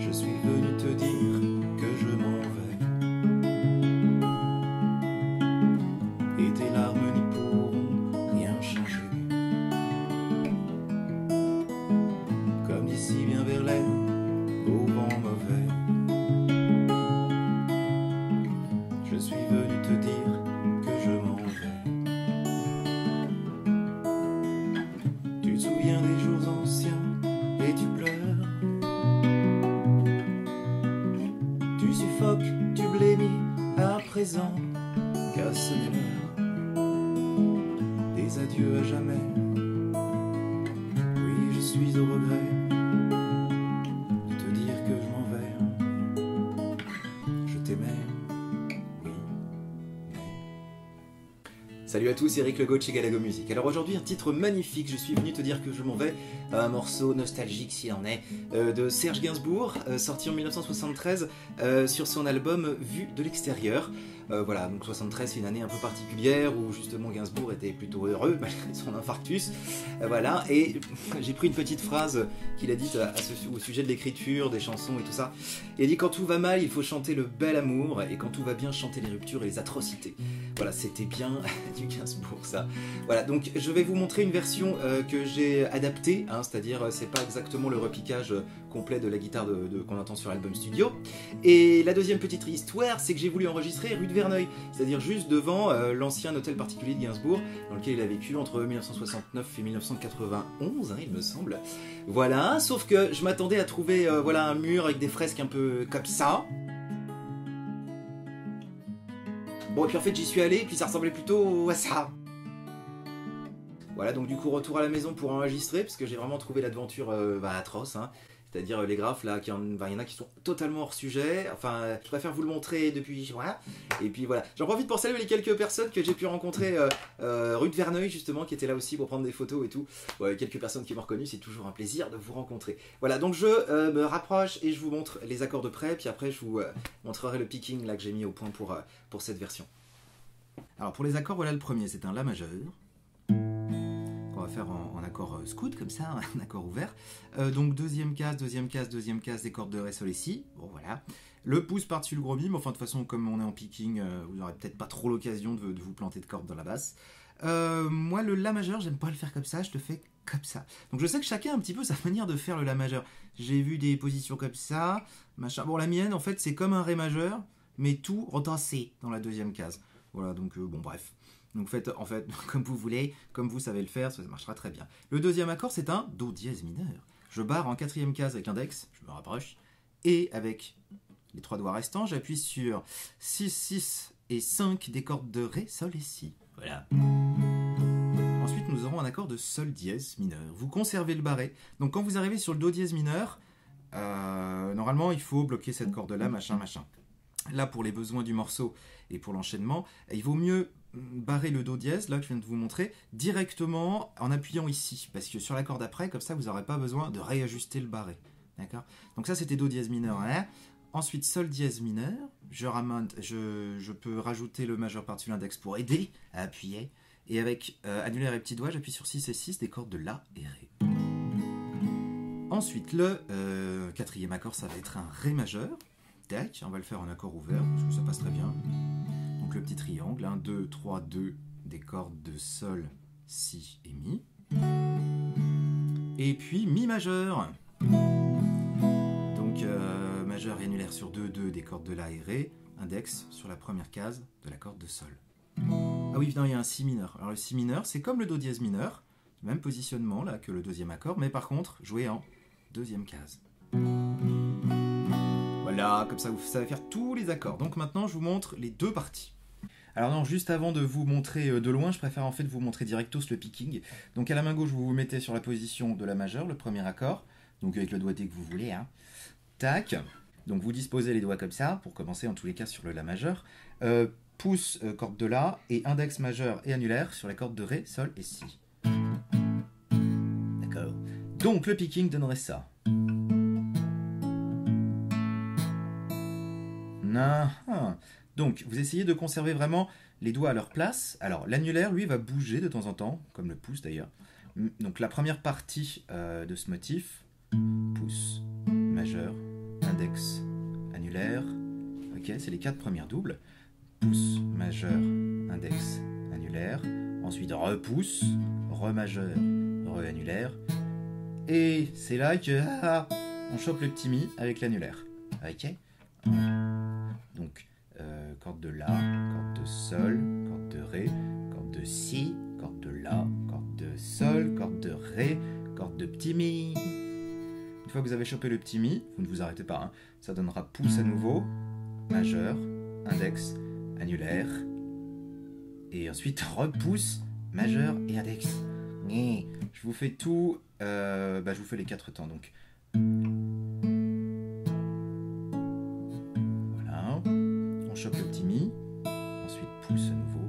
Je suis venu te dire que je m'en vais, et tes larmes n'y pourront rien changer. Comme d'ici bien vers l'air, au vent mauvais, je suis venu te dire que je m'en vais. Tu te souviens des jours anciens et tu pleures. Tu suffoques, tu blémis à présent, car ce n'est l'heure des adieux à jamais. Oui, je suis au regret de te dire que je m'en vais. Je t'aimais, oui, mais... Salut à tous, Eric Legault chez Galago Music. Alors aujourd'hui un titre magnifique, je suis venu te dire que je m'en vais. Un morceau nostalgique s'il en est, de Serge Gainsbourg, sorti en 1973 sur son album Vue de l'extérieur. Voilà, donc 73 c'est une année un peu particulière où justement Gainsbourg était plutôt heureux malgré son infarctus. Voilà, et j'ai pris une petite phrase qu'il a dite au sujet de l'écriture, des chansons et tout ça. Il a dit: quand tout va mal, il faut chanter le bel amour, et quand tout va bien, chanter les ruptures et les atrocités. Voilà, c'était bien du Gainsbourg ça. Voilà, donc je vais vous montrer une version que j'ai adaptée, hein, c'est-à-dire c'est pas exactement le repiquage complet de la guitare qu'on entend sur l'album studio. Et la deuxième petite histoire, c'est que j'ai voulu enregistrer rue de Verneuil, c'est-à-dire juste devant l'ancien hôtel particulier de Gainsbourg, dans lequel il a vécu entre 1969 et 1991, hein, il me semble. Voilà, sauf que je m'attendais à trouver voilà, un mur avec des fresques un peu comme ça. Bon, et puis en fait j'y suis allé, et puis ça ressemblait plutôt à ça. Voilà, donc du coup retour à la maison pour enregistrer, parce que j'ai vraiment trouvé l'aventure atroce, hein. C'est-à-dire les graphes là, il y en a qui sont totalement hors sujet, enfin je préfère vous le montrer depuis, voilà. Et puis voilà, j'en profite pour saluer les quelques personnes que j'ai pu rencontrer rue de Verneuil justement, qui étaient là aussi pour prendre des photos et tout. Ouais, quelques personnes qui m'ont reconnu, c'est toujours un plaisir de vous rencontrer. Voilà, donc je me rapproche et je vous montre les accords de près, puis après je vous montrerai le picking là que j'ai mis au point pour cette version. Alors pour les accords, voilà le premier, c'est un La majeur. On va faire en accord scout comme ça, un accord ouvert. Donc deuxième case, des cordes de Ré, Sol et Si. Bon voilà. Le pouce par-dessus le gros mi, mais enfin de toute façon comme on est en picking, vous n'aurez peut-être pas trop l'occasion de vous planter de cordes dans la basse. Moi le La majeur, j'aime pas le faire comme ça, je le fais comme ça. Donc je sais que chacun a un petit peu sa manière de faire le La majeur. J'ai vu des positions comme ça, machin. Bon la mienne en fait c'est comme un Ré majeur, mais tout retassé dans la deuxième case. Voilà donc bon bref. Donc faites en fait comme vous voulez, comme vous savez le faire, ça marchera très bien. Le deuxième accord c'est un Do dièse mineur. Je barre en quatrième case avec l'index, je me rapproche, et avec les trois doigts restants, j'appuie sur 6, 6 et 5 des cordes de Ré, Sol et Si. Voilà. Ensuite nous aurons un accord de Sol dièse mineur. Vous conservez le barré. Donc quand vous arrivez sur le Do dièse mineur, normalement il faut bloquer cette corde là, machin, machin. Là pour les besoins du morceau et pour l'enchaînement, il vaut mieux barrer le Do dièse, là que je viens de vous montrer, directement en appuyant ici, parce que sur l'accord d'après, comme ça vous n'aurez pas besoin de réajuster le barré. D'accord ? Donc ça c'était Do dièse mineur. Hein. Ensuite Sol dièse mineur, je peux rajouter le majeur par-dessus l'index pour aider à appuyer, et avec annulaire et petit doigt, j'appuie sur 6 et 6 des cordes de La et Ré. Ensuite le quatrième accord, ça va être un Ré majeur. Tac, on va le faire en accord ouvert, parce que ça passe très bien. Donc le petit triangle, 1, 2, 3, 2, des cordes de Sol, Si et Mi. Et puis Mi majeur. Donc majeur et annulaire sur 2, 2, des cordes de La et Ré. Index sur la première case de la corde de Sol. Ah oui, non, il y a un Si mineur. Alors le Si mineur, c'est comme le Do dièse mineur, même positionnement là que le deuxième accord, mais par contre, joué en deuxième case. Voilà, comme ça vous savez faire tous les accords. Donc maintenant, je vous montre les deux parties. Alors non, juste avant de vous montrer de loin, je préfère en fait vous montrer directos le picking. Donc à la main gauche, vous vous mettez sur la position de La majeur, le premier accord, donc avec le doigté que vous voulez. Hein. Tac. Donc vous disposez les doigts comme ça, pour commencer en tous les cas sur le La majeur. Pouce, corde de La, et index majeur et annulaire sur les cordes de Ré, Sol et Si. D'accord. Donc le picking donnerait ça. Donc, vous essayez de conserver vraiment les doigts à leur place. Alors, l'annulaire, lui, va bouger de temps en temps, comme le pouce d'ailleurs. Donc, la première partie de ce motif, pouce, majeur, index, annulaire. Ok, c'est les 4 premières doubles. Pouce majeur, index, annulaire. Ensuite repouce, re majeur, re annulaire. Et c'est là que on chope le petit mi avec l'annulaire. Ok. Donc corde de la, corde de sol, corde de ré, corde de si, corde de la, corde de sol, corde de ré, corde de petit mi. Une fois que vous avez chopé le petit mi, vous ne vous arrêtez pas, hein, ça donnera pouce à nouveau, majeur, index, annulaire, et ensuite repouce, majeur et index. Je vous fais tout, je vous fais les 4 temps, donc. Voilà, on chope le petit mi, ensuite pouce à nouveau,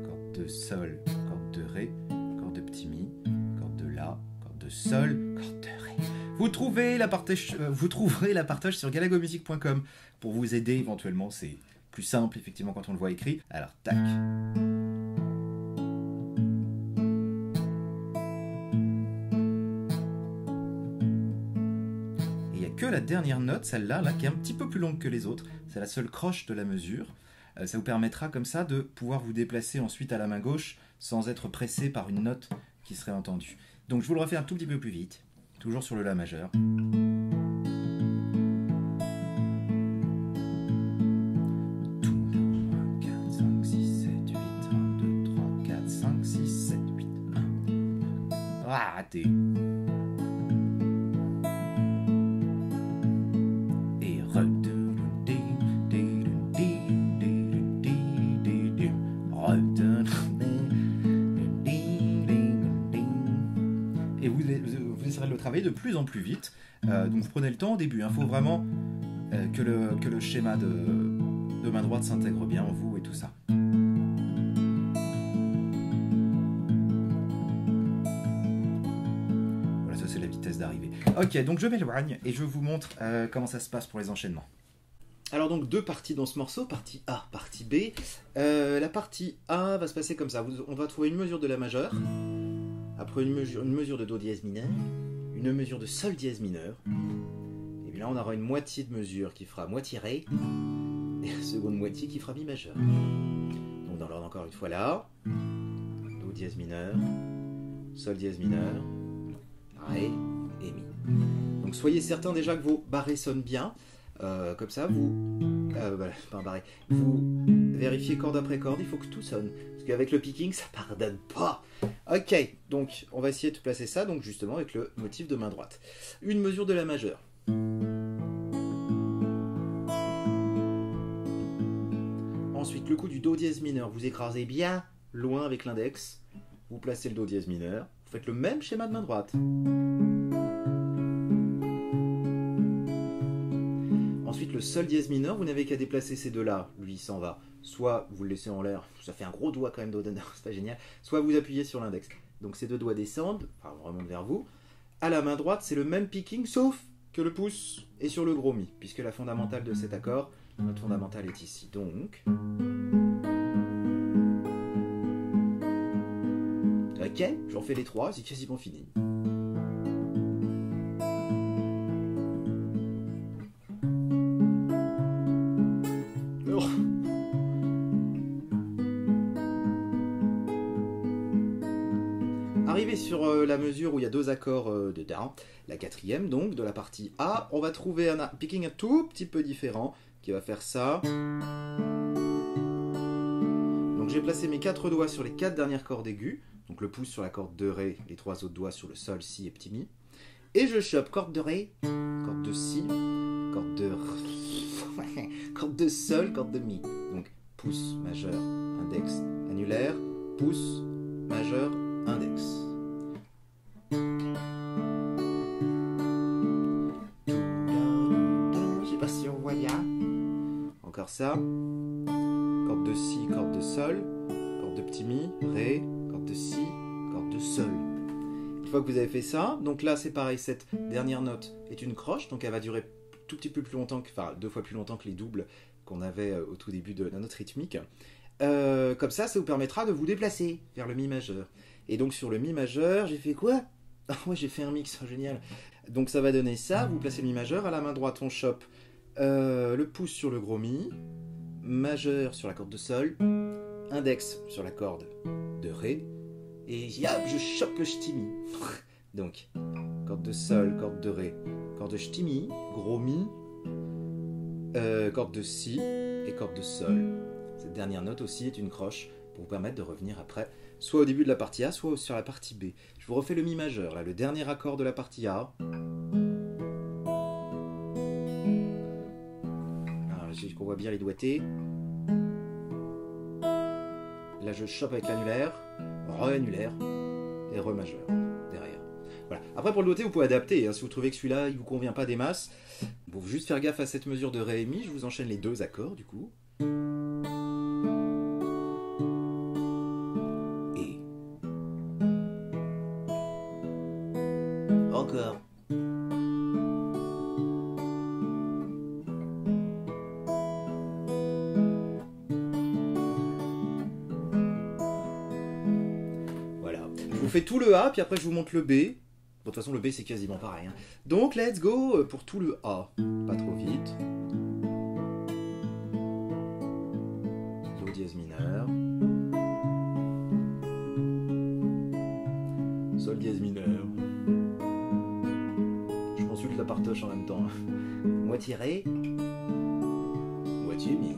corde de sol, corde de ré, corde de petit mi, corde de la, corde de sol, corde de ré. Vous trouverez la partage sur galagomusic.com pour vous aider éventuellement, c'est plus simple effectivement quand on le voit écrit. Alors tac. Et il n'y a que la dernière note, celle-là, là, qui est un petit peu plus longue que les autres. C'est la seule croche de la mesure. Ça vous permettra comme ça de pouvoir vous déplacer ensuite à la main gauche sans être pressé par une note qui serait entendue. Donc je vous le refais un tout petit peu plus vite. Toujours sur le La majeur. 1. Ah, raté. Et re. Et vous essaierez de le travailler de plus en plus vite. Donc vous prenez le temps au début. Il faut vraiment que le schéma de main droite s'intègre bien en vous et tout ça. Voilà, ça c'est la vitesse d'arrivée. Ok, donc je m'éloigne et je vous montre comment ça se passe pour les enchaînements. Alors donc 2 parties dans ce morceau, partie A, partie B. La partie A va se passer comme ça. On va trouver une mesure de La majeur, après une mesure de Do dièse mineur, une mesure de Sol dièse mineur, et puis là on aura une moitié de mesure qui fera moitié Ré, et la seconde moitié qui fera Mi majeur. Donc dans l'ordre encore une fois là, Do dièse mineur, Sol dièse mineur, Ré et Mi. Donc soyez certains déjà que vos barrés sonnent bien. Comme ça, vous vérifiez corde après corde, il faut que tout sonne. Parce qu'avec le picking, ça pardonne pas. Ok, donc on va essayer de placer ça, donc justement avec le motif de main droite. Une mesure de La majeur. Ensuite, le coup du Do dièse mineur, vous écrasez bien loin avec l'index. Vous placez le Do dièse mineur. Vous faites le même schéma de main droite. Ensuite, le Sol dièse mineur, vous n'avez qu'à déplacer ces deux-là, lui il s'en va. Soit vous le laissez en l'air, ça fait un gros doigt quand même Do d'honneur, c'est pas génial. Soit vous appuyez sur l'index. Donc ces deux doigts descendent, enfin on remonte vers vous. À la main droite, c'est le même picking, sauf que le pouce est sur le gros Mi, puisque la fondamentale de cet accord, notre fondamentale est ici. Donc... Ok, j'en fais les 3, c'est quasiment fini. Arrivé sur la mesure où il y a 2 accords dedans, la 4e donc, de la partie A, on va trouver un picking un tout petit peu différent, qui va faire ça. Donc j'ai placé mes 4 doigts sur les 4 dernières cordes aiguës, donc le pouce sur la corde de Ré, les 3 autres doigts sur le Sol, Si et petit Mi, et je chope corde de Ré, corde de Si, corde de corde de Sol, corde de Mi. Donc pouce, majeur, index, annulaire, pouce, majeur, index. Je sais pas si on voit bien. Encore ça. Corde de Si, corde de Sol, corde de petit Mi, Ré, corde de Si, corde de Sol. Une fois que vous avez fait ça, donc là c'est pareil, cette dernière note est une croche, donc elle va durer tout petit peu plus longtemps, enfin 2 fois plus longtemps que les doubles qu'on avait au tout début de la note rythmique. Comme ça vous permettra de vous déplacer vers le Mi majeur. Et donc sur le Mi majeur, j'ai fait quoi? Ah ouais, j'ai fait un mix, génial. Donc ça va donner ça, vous placez le mi majeur, à la main droite on chope le pouce sur le gros mi, majeur sur la corde de sol, index sur la corde de ré, et hop, je chope le ch'ti mi. Donc, corde de sol, corde de ré, corde de ch'ti mi, gros mi, corde de si et corde de sol. Cette dernière note aussi est une croche pour vous permettre de revenir après, soit au début de la partie A, soit sur la partie B. Je vous refais le mi majeur, là, le dernier accord de la partie A. Alors, qu'on voit bien les doigtés. Là, je chope avec l'annulaire, re-annulaire et re-majeur derrière. Voilà. Après, pour le doigté, vous pouvez adapter. Hein. Si vous trouvez que celui-là, il vous convient pas des masses, vous faut juste faire gaffe à cette mesure de ré et mi. Je vous enchaîne les deux accords, du coup. Et. Encore. Je vous fais tout le A, puis après je vous montre le B. Bon, de toute façon, le B c'est quasiment pareil. Hein. Donc, let's go pour tout le A. Pas trop vite. Do dièse mineur. Sol dièse mineur. Je consulte la partoche en même temps. Moitié ré. Moitié mi.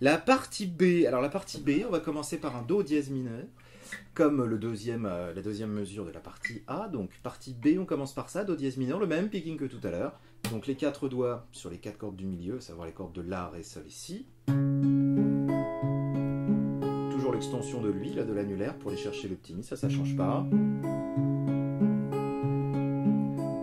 La partie B, alors la partie B, on va commencer par un Do dièse mineur, comme la deuxième mesure de la partie A. Donc partie B, on commence par ça, Do dièse mineur, le même picking que tout à l'heure. Donc les 4 doigts sur les 4 cordes du milieu, à savoir les cordes de La, Ré, Sol et Si. Toujours l'extension de lui, là, de l'annulaire, pour aller chercher le petit Mi, ça change pas.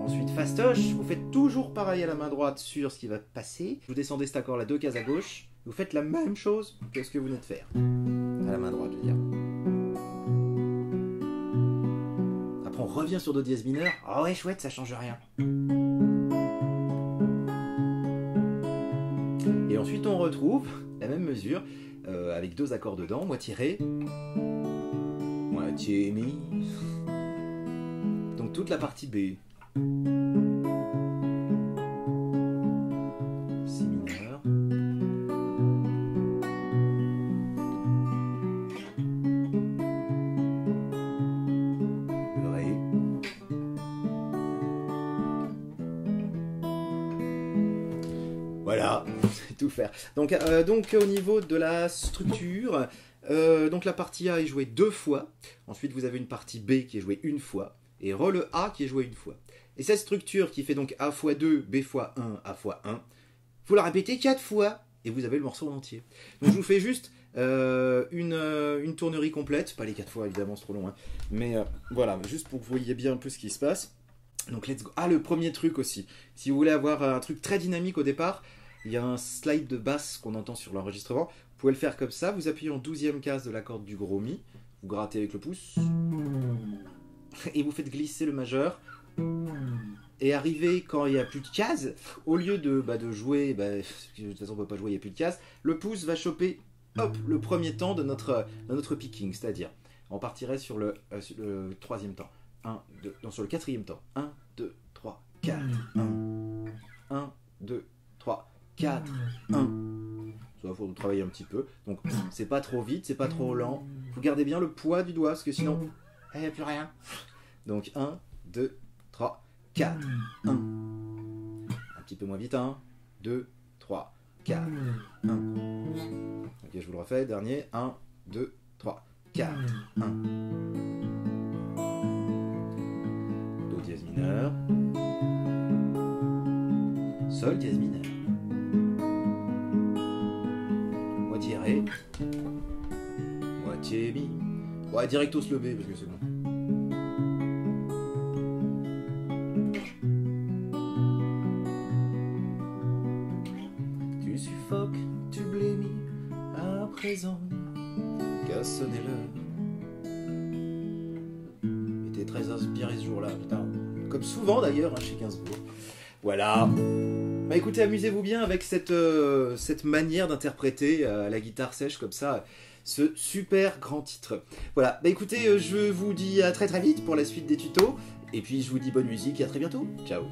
Ensuite, fastoche, vous faites toujours pareil à la main droite sur ce qui va passer. Vous descendez cet accord là, 2 cases à gauche. Vous faites la même chose que ce que vous venez de faire. À la main droite, je veux dire. Après, on revient sur Do dièse mineur. Ah ouais, chouette, ça change rien. Et ensuite, on retrouve la même mesure avec 2 accords dedans. Moitié ré, moitié mi. Donc toute la partie B. Si mineur. Voilà, c'est tout faire. Donc au niveau de la structure, donc la partie A est jouée 2 fois. Ensuite, vous avez une partie B qui est jouée 1 fois. Et le A qui est joué 1 fois. Et cette structure qui fait donc A fois 2, B fois 1, A fois 1, vous la répétez 4 fois. Et vous avez le morceau en entier. Donc je vous fais juste une tournerie complète. Pas les 4 fois, évidemment, c'est trop long. Hein. Mais voilà, juste pour que vous voyez bien un peu ce qui se passe. Donc let's go. Ah, le premier truc aussi. Si vous voulez avoir un truc très dynamique au départ, il y a un slide de basse qu'on entend sur l'enregistrement. Vous pouvez le faire comme ça. Vous appuyez en 12e case de la corde du gros Mi. Vous grattez avec le pouce. Et vous faites glisser le majeur. Et arrivé quand il n'y a plus de cases, au lieu de jouer, de toute façon on ne peut pas jouer, il n'y a plus de cases, le pouce va choper le premier temps de notre picking. C'est-à-dire, on partirait sur le 3e temps. 1, 2, non, sur le 4e temps. 1, 2, 3, 4, 1, 2, 3, 4, 1. Il faut travailler un petit peu. Donc, c'est pas trop vite, c'est pas trop lent. Vous gardez bien le poids du doigt, parce que sinon, il n'y a plus rien. Donc, 1, 2, 3, 4, 1. Un petit peu moins vite. 1, 2, 3, 4, 1. Ok, je vous le refais. Dernier. 1, 2, 3, 4, 1. Do dièse mineur. Sol dièse mineur. Moitié ré. Moitié mi. Ouais, directos le B parce que c'est bon. Tu suffoques, tu blémis à présent qu'à sonner l'heure. J'étais très inspiré ce jour-là, putain. Comme souvent d'ailleurs, hein, chez Gainsbourg. Voilà. Bah écoutez, amusez-vous bien avec cette manière d'interpréter la guitare sèche comme ça. ce super grand titre. Voilà, bah écoutez, je vous dis à très très vite pour la suite des tutos, et puis je vous dis bonne musique et à très bientôt. Ciao.